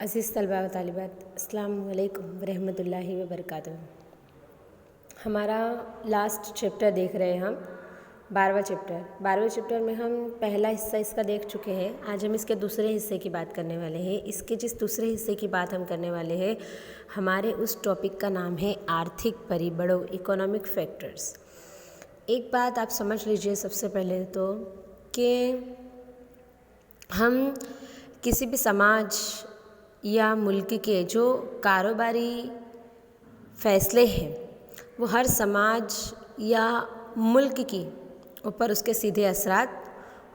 अज़ीज़ तलबा व तालिबात, अस्सलाम वालेकुम वरहमतुल्लाहि व बरकातुहू। हमारा लास्ट चैप्टर देख रहे हैं हम 12वां चैप्टर। 12वें चैप्टर में हम पहला हिस्सा इसका देख चुके हैं। आज हम इसके दूसरे हिस्से की बात करने वाले हैं। इसके जिस दूसरे हिस्से की बात हम करने वाले हैं, हमारे उस टॉपिक का नाम है आर्थिक परिबड़ों, इकोनॉमिक फैक्टर्स। एक बात आप समझ लीजिए सबसे पहले तो कि हम किसी भी समाज या मुल्क के जो कारोबारी फ़ैसले हैं वो हर समाज या मुल्क की ऊपर उसके सीधे असरात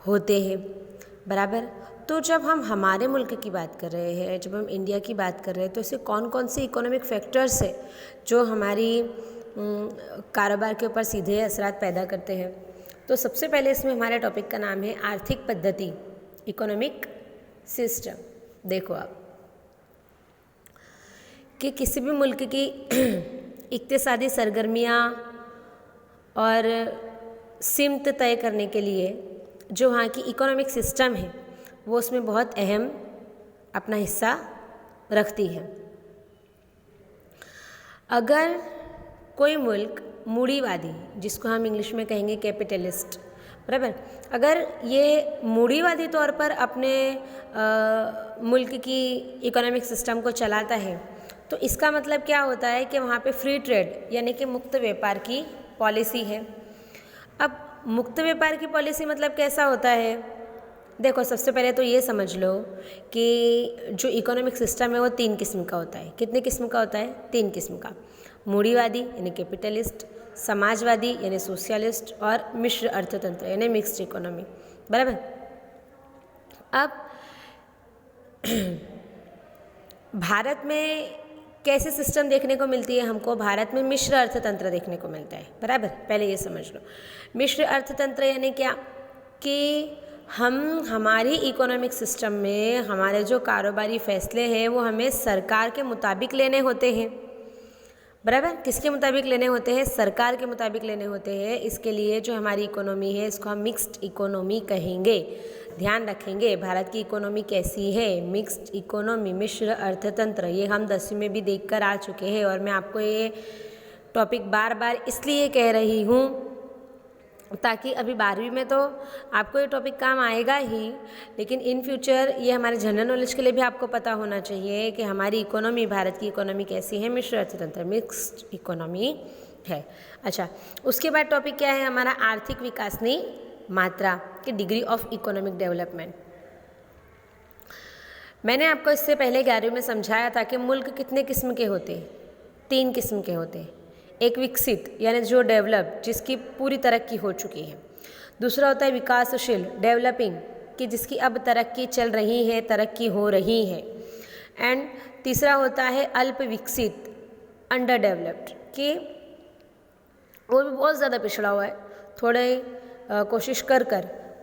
होते हैं, बराबर। तो जब हम हमारे मुल्क की बात कर रहे हैं, जब हम इंडिया की बात कर रहे हैं, तो ऐसे कौन कौन से इकोनॉमिक फैक्टर्स है जो हमारी कारोबार के ऊपर सीधे असरात पैदा करते हैं। तो सबसे पहले इसमें हमारे टॉपिक का नाम है आर्थिक पद्धति, इकोनॉमिक सिस्टम। देखो आप कि किसी भी मुल्क की इक्तिसादी सरगर्मियाँ और सिमत तय करने के लिए जो वहाँ की इकोनॉमिक सिस्टम है वो उसमें बहुत अहम अपना हिस्सा रखती है। अगर कोई मुल्क मूढ़ीवादी, जिसको हम इंग्लिश में कहेंगे कैपिटलिस्ट, बराबर, अगर ये मूढ़ीवादी तौर पर अपने मुल्क की इकोनॉमिक सिस्टम को चलाता है तो इसका मतलब क्या होता है कि वहाँ पे फ्री ट्रेड यानी कि मुक्त व्यापार की पॉलिसी है। अब मुक्त व्यापार की पॉलिसी मतलब कैसा होता है? देखो सबसे पहले तो ये समझ लो कि जो इकोनॉमिक सिस्टम है वो 3 किस्म का होता है। कितने किस्म का होता है? 3 किस्म का। मूढ़ीवादी यानी कैपिटलिस्ट, समाजवादी यानी सोशलिस्ट और मिश्र अर्थतंत्र यानी मिक्स्ड इकोनॉमी, बराबर। अब भारत में कैसे सिस्टम देखने को मिलती है हमको? भारत में मिश्र अर्थतंत्र देखने को मिलता है, बराबर। पहले ये समझ लो मिश्र अर्थतंत्र यानी क्या कि हमारी इकोनॉमिक सिस्टम में हमारे जो कारोबारी फैसले हैं वो हमें सरकार के मुताबिक लेने होते हैं, बराबर। किसके मुताबिक लेने होते हैं? सरकार के मुताबिक लेने होते हैं। इसके लिए जो हमारी इकोनॉमी है इसको हम मिक्स्ड इकोनॉमी कहेंगे। ध्यान रखेंगे भारत की इकोनॉमी कैसी है, मिक्स्ड इकोनॉमी, मिश्र अर्थतंत्र। ये हम 10वीं में भी देख कर आ चुके हैं और मैं आपको ये टॉपिक बार बार इसलिए कह रही हूँ ताकि अभी 12वीं में तो आपको ये टॉपिक काम आएगा ही, लेकिन इन फ्यूचर ये हमारे जनरल नॉलेज के लिए भी आपको पता होना चाहिए कि हमारी इकोनॉमी, भारत की इकोनॉमी कैसी है, मिश्र अर्थतंत्र, मिक्स्ड इकोनॉमी है। अच्छा, उसके बाद टॉपिक क्या है हमारा? आर्थिक विकासनी मात्रा की डिग्री ऑफ इकोनॉमिक डेवलपमेंट। मैंने आपको इससे पहले 11वीं में समझाया था कि मुल्क कितने किस्म के होते हैं? 3 किस्म के होते हैं। एक विकसित यानी जो डेवलप, जिसकी पूरी तरक्की हो चुकी है। दूसरा होता है विकासशील, डेवलपिंग, कि जिसकी अब तरक्की चल रही है, तरक्की हो रही है। एंड तीसरा होता है अल्प विकसित, अंडर डेवलप्ड, कि वो भी बहुत ज़्यादा पिछड़ा हुआ है, थोड़े कोशिश कर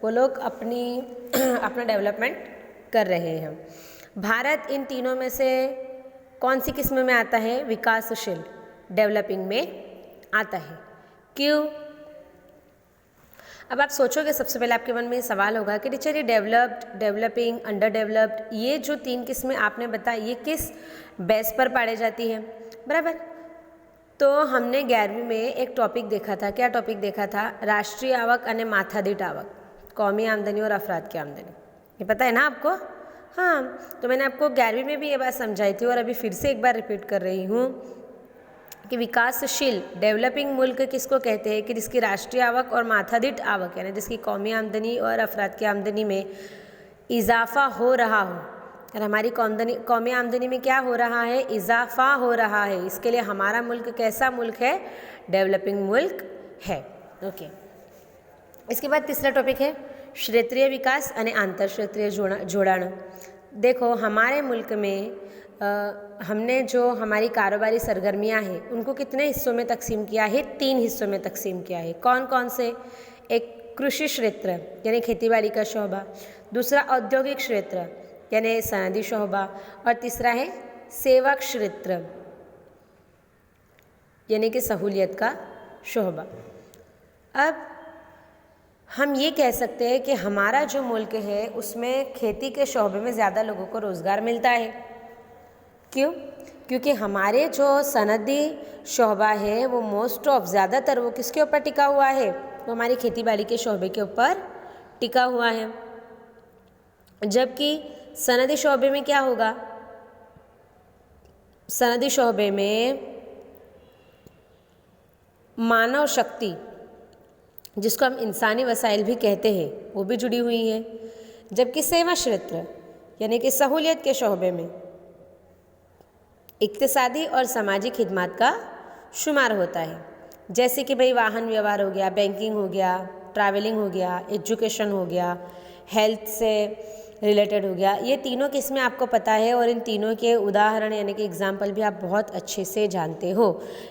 वो लोग अपना डेवलपमेंट कर रहे हैं। भारत इन तीनों में से कौन सी किस्म में आता है? विकासशील, डेवलपिंग में आता है। क्यों? अब आप सोचोगे, सबसे पहले आपके मन में ये सवाल होगा कि टीचर ये डेवलप्ड, डेवलपिंग, अंडर डेवलप्ड, ये जो 3 किस्में आपने बताई ये किस बेस पर पाई जाती है, बराबर। तो हमने 11वीं में एक टॉपिक देखा था। क्या टॉपिक देखा था? राष्ट्रीय आवक और माथादीठ आवक, कौमी आमदनी और अफराद की आमदनी। ये पता है ना आपको? हाँ, तो मैंने आपको 11वीं में भी ये बात समझाई थी और अभी फिर से एक बार रिपीट कर रही हूँ कि विकासशील, डेवलपिंग मुल्क किसको कहते हैं? कि जिसकी राष्ट्रीय आवक और माथादीठ आवक यानी जिसकी कौमी आमदनी और अफराद की आमदनी में इजाफा हो रहा हो। और हमारी कौमी आमदनी में क्या हो रहा है? इजाफा हो रहा है। इसके लिए हमारा मुल्क कैसा मुल्क है? डेवलपिंग मुल्क है। ओके, इसके बाद तीसरा टॉपिक है क्षेत्रीय विकास और आंतर क्षेत्रीय जोड़ाण। देखो हमारे मुल्क में हमने जो हमारी कारोबारी सरगर्मियां हैं उनको कितने हिस्सों में तकसीम किया है? 3 हिस्सों में तकसीम किया है। कौन कौन से? एक कृषि क्षेत्र यानी खेतीबाड़ी का शोबा, दूसरा औद्योगिक क्षेत्र यानी सनदी शोबा, और तीसरा है सेवा क्षेत्र यानी कि सहूलियत का शोबा। अब हम ये कह सकते हैं कि हमारा जो मुल्क है उसमें खेती के शोबे में ज़्यादा लोगों को रोज़गार मिलता है, क्यों? क्योंकि हमारे जो सनदी शोबा है वो मोस्ट ऑफ ज़्यादातर वो किसके ऊपर टिका हुआ है? वो हमारी खेती बाड़ी के शोबे के ऊपर टिका हुआ है। जबकि सनदी शोबे में क्या होगा? सनदी शोबे में मानव शक्ति, जिसको हम इंसानी वसाइल भी कहते हैं, वो भी जुड़ी हुई है। जबकि सेवा क्षेत्र यानी कि सहूलियत के शोबे में इक्तिसादी और सामाजिक खिदमत का शुमार होता है, जैसे कि भाई वाहन व्यवहार हो गया, बैंकिंग हो गया, ट्रैवलिंग हो गया, एजुकेशन हो गया, हेल्थ से रिलेटेड हो गया। ये तीनों किस्में आपको पता है और इन तीनों के उदाहरण यानी कि एग्जाम्पल भी आप बहुत अच्छे से जानते हो।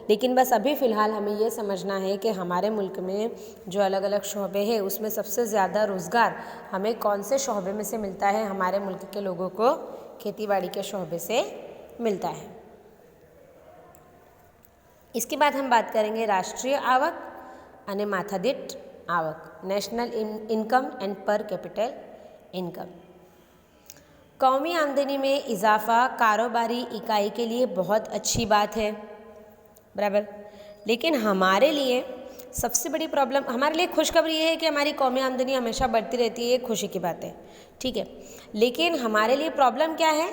लेकिन बस अभी फ़िलहाल हमें ये समझना है कि हमारे मुल्क में जो अलग अलग शोबे हैं उसमें सबसे ज़्यादा रोज़गार हमें कौन से शोबे में से मिलता है? हमारे मुल्क के लोगों को खेतीबाड़ी के शोबे से मिलता है। इसके बाद हम बात करेंगे राष्ट्रीय आवक અને માથાદીઠ आवक, नेशनल इनकम एंड पर कैपिटल इनकम। कौमी आमदनी में इजाफा कारोबारी इकाई के लिए बहुत अच्छी बात है, बराबर। लेकिन हमारे लिए सबसे बड़ी प्रॉब्लम, हमारे लिए खुशखबरी ये है कि हमारी कौमी आमदनी हमेशा बढ़ती रहती है, ये खुशी की बात है, ठीक है। लेकिन हमारे लिए प्रॉब्लम क्या है?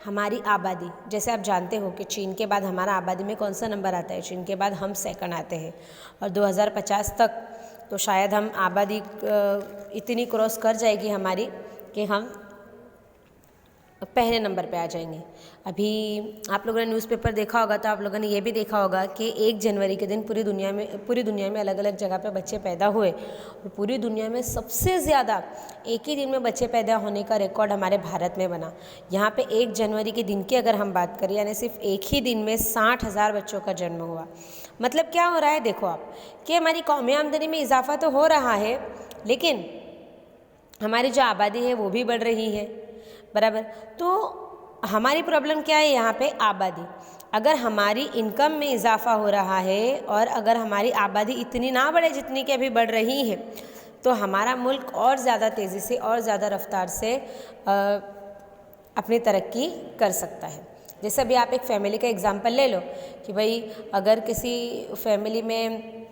हमारी आबादी। जैसे आप जानते हो कि चीन के बाद हमारा आबादी में कौन सा नंबर आता है? चीन के बाद हम सेकंड आते हैं और 2050 तक तो शायद हम आबादी इतनी क्रॉस कर जाएगी हमारी कि हम पहले नंबर पे आ जाएंगे। अभी आप लोगों ने न्यूज़पेपर देखा होगा तो आप लोगों ने ये भी देखा होगा कि 1 जनवरी के दिन पूरी दुनिया में अलग अलग जगह पे बच्चे पैदा हुए और पूरी दुनिया में सबसे ज़्यादा एक ही दिन में बच्चे पैदा होने का रिकॉर्ड हमारे भारत में बना। यहाँ पे 1 जनवरी के दिन की अगर हम बात करें, यानी सिर्फ एक ही दिन में 60,000 बच्चों का जन्म हुआ। मतलब क्या हो रहा है? देखो आप कि हमारी कौमी आमदनी में इजाफा तो हो रहा है, लेकिन हमारी जो आबादी है वो भी बढ़ रही है, बराबर। तो हमारी प्रॉब्लम क्या है यहाँ पे? आबादी। अगर हमारी इनकम में इजाफा हो रहा है और अगर हमारी आबादी इतनी ना बढ़े जितनी कि अभी बढ़ रही है, तो हमारा मुल्क और ज़्यादा तेज़ी से और ज़्यादा रफ्तार से अपनी तरक्की कर सकता है। जैसे अभी आप एक फैमिली का एग्जांपल ले लो कि भाई अगर किसी फैमिली में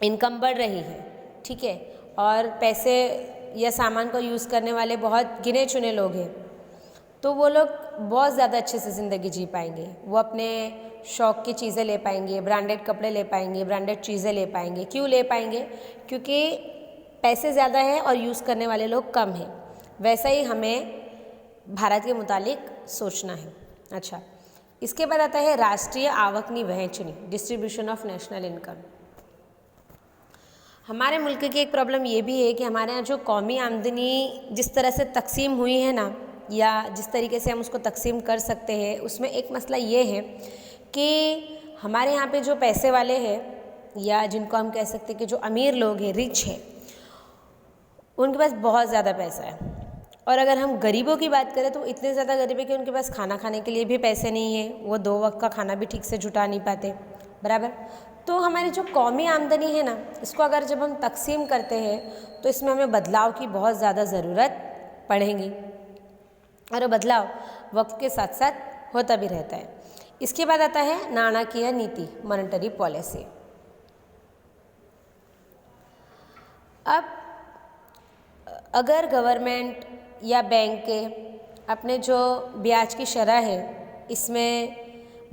इनकम बढ़ रही है, ठीक है, और पैसे या सामान को यूज़ करने वाले बहुत गिने चुने लोग हैं, तो वो लोग बहुत ज़्यादा अच्छे से ज़िंदगी जी पाएंगे। वो अपने शौक़ की चीज़ें ले पाएंगे, ब्रांडेड कपड़े ले पाएंगे, ब्रांडेड चीज़ें ले पाएंगे। क्यों ले पाएंगे? क्योंकि पैसे ज़्यादा हैं और यूज़ करने वाले लोग कम हैं। वैसा ही हमें भारत के मुतालिक सोचना है। अच्छा, इसके बाद आता है राष्ट्रीय आवकनी वहेंचनी, डिस्ट्रीब्यूशन ऑफ नेशनल इनकम। हमारे मुल्क की एक प्रॉब्लम ये भी है कि हमारे यहाँ जो कौमी आमदनी जिस तरह से तकसीम हुई है ना, या जिस तरीके से हम उसको तकसीम कर सकते हैं, उसमें एक मसला ये है कि हमारे यहाँ पे जो पैसे वाले हैं, या जिनको हम कह सकते हैं कि जो अमीर लोग हैं, रिच है, उनके पास बहुत ज़्यादा पैसा है। और अगर हम गरीबों की बात करें तो इतने ज़्यादा गरीब है कि उनके पास खाना खाने के लिए भी पैसे नहीं है, वो 2 वक्त का खाना भी ठीक से जुटा नहीं पाते, बराबर। तो हमारी जो कौमी आमदनी है ना, इसको अगर जब हम तकसीम करते हैं तो इसमें हमें बदलाव की बहुत ज़्यादा ज़रूरत पड़ेगी, और वो बदलाव वक्त के साथ साथ होता भी रहता है। इसके बाद आता है नाणाकीय नीति, मॉनेटरी पॉलिसी। अब अगर गवर्नमेंट या बैंक के अपने जो ब्याज की शरह है इसमें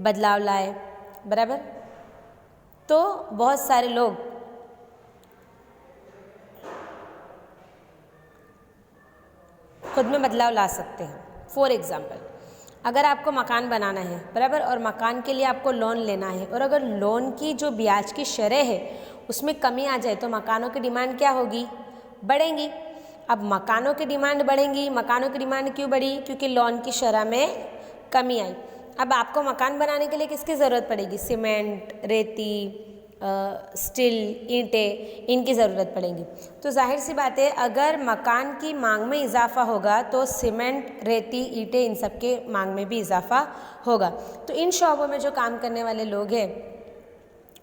बदलाव लाए, बराबर, तो बहुत सारे लोग खुद में बदलाव ला सकते हैं। फॉर एग्ज़ाम्पल, अगर आपको मकान बनाना है, बराबर, और मकान के लिए आपको लोन लेना है, और अगर लोन की जो ब्याज की शरह है उसमें कमी आ जाए तो मकानों की डिमांड क्या होगी? बढ़ेंगी। अब मकानों की डिमांड बढ़ेंगी, मकानों की डिमांड क्यों बढ़ी? क्योंकि लोन की शरह में कमी आई। अब आपको मकान बनाने के लिए किसकी ज़रूरत पड़ेगी? सीमेंट, रेती, स्टील, ईंटें, इनकी ज़रूरत पड़ेगी। तो जाहिर सी बात है, अगर मकान की मांग में इजाफा होगा तो सीमेंट, रेती, ईंटें, इन सब के मांग में भी इजाफा होगा। तो इन शोबों में जो काम करने वाले लोग हैं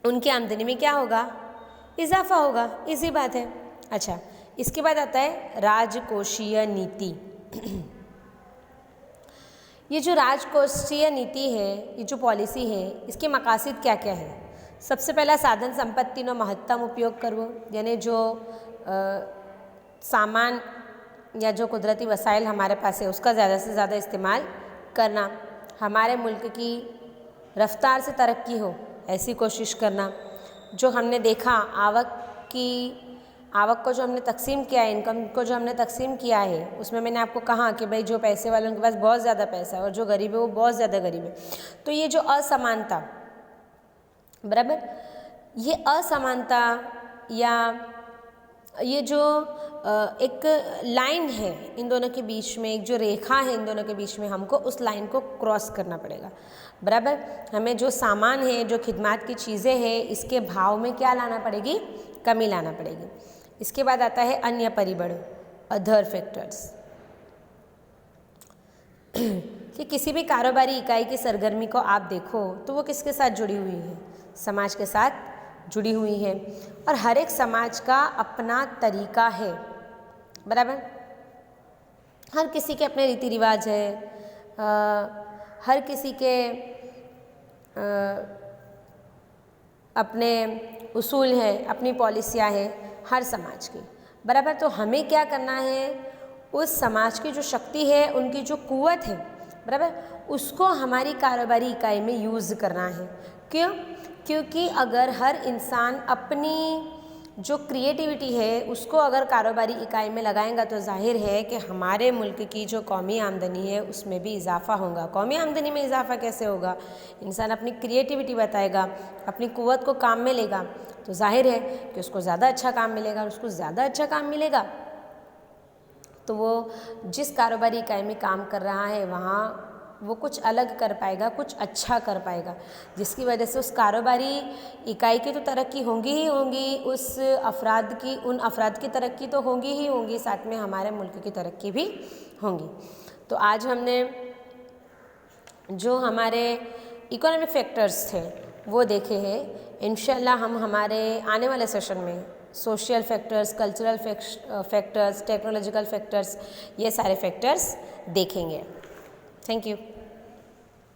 उनकी आमदनी में क्या होगा? इजाफा होगा, इसी बात है। अच्छा, इसके बाद आता है राजकोषीय नीति। ये जो राजकोषीय नीति है, ये जो पॉलिसी है, इसके मकासद क्या क्या है? सबसे पहला साधन संपत्तिનો મહત્તમ ઉપયોગ કરવો, यानी जो सामान या जो कुदरती वसाइल हमारे पास है उसका ज़्यादा से ज़्यादा इस्तेमाल करना, हमारे मुल्क की रफ्तार से तरक्की हो ऐसी कोशिश करना। जो हमने देखा आवक को जो हमने तकसीम किया है, इनकम को जो हमने तकसीम किया है, उसमें मैंने आपको कहा कि भाई जो पैसे वालों के पास बहुत ज़्यादा पैसा है और जो गरीब है वो बहुत ज़्यादा गरीब है। तो ये जो असमानता, बराबर, ये असमानता या ये जो एक लाइन है इन दोनों के बीच में, एक जो रेखा है इन दोनों के बीच में, हमको उस लाइन को क्रॉस करना पड़ेगा। बराबर, हमें जो सामान है, जो खिदमत की चीज़ें हैं, इसके भाव में क्या लाना पड़ेगी? कमी लाना पड़ेगी। इसके बाद आता है अन्य परिबल, अदर फैक्टर्स, कि किसी भी कारोबारी इकाई की सरगर्मी को आप देखो तो वो किसके साथ जुड़ी हुई है? समाज के साथ जुड़ी हुई है। और हर एक समाज का अपना तरीका है, बराबर, हर किसी के अपने रीति रिवाज है, हर किसी के अपने उसूल है, अपनी पॉलिसियाँ है हर समाज की, बराबर। तो हमें क्या करना है? उस समाज की जो शक्ति है, उनकी जो कुव्वत है, बराबर, उसको हमारी कारोबारी इकाई में यूज़ करना है। क्यों? क्योंकि अगर हर इंसान अपनी जो क्रिएटिविटी है उसको अगर कारोबारी इकाई में लगाएंगा तो जाहिर है कि हमारे मुल्क की जो कौमी आमदनी है उसमें भी इजाफ़ा होगा। कौमी आमदनी में इजाफ़ा कैसे होगा? इंसान अपनी क्रिएटिविटी बताएगा, अपनी कुव्वत को काम में लेगा, तो जाहिर है कि उसको ज़्यादा अच्छा काम मिलेगा। और उसको ज़्यादा अच्छा काम मिलेगा तो वो जिस कारोबारी इकाई में काम कर रहा है वहाँ वो कुछ अलग कर पाएगा, कुछ अच्छा कर पाएगा, जिसकी वजह से उस कारोबारी इकाई की तो तरक्की होंगी ही होंगी, उन अफराद की तरक्की तो होंगी ही होंगी, साथ में हमारे मुल्क की तरक्की भी होंगी। तो आज हमने जो हमारे इकोनॉमिक फैक्टर्स थे वो देखे हैं। इंशाल्लाह हम हमारे आने वाले सेशन में social factors, cultural factors, technological factors, ये सारे फैक्टर्स देखेंगे। Thank you.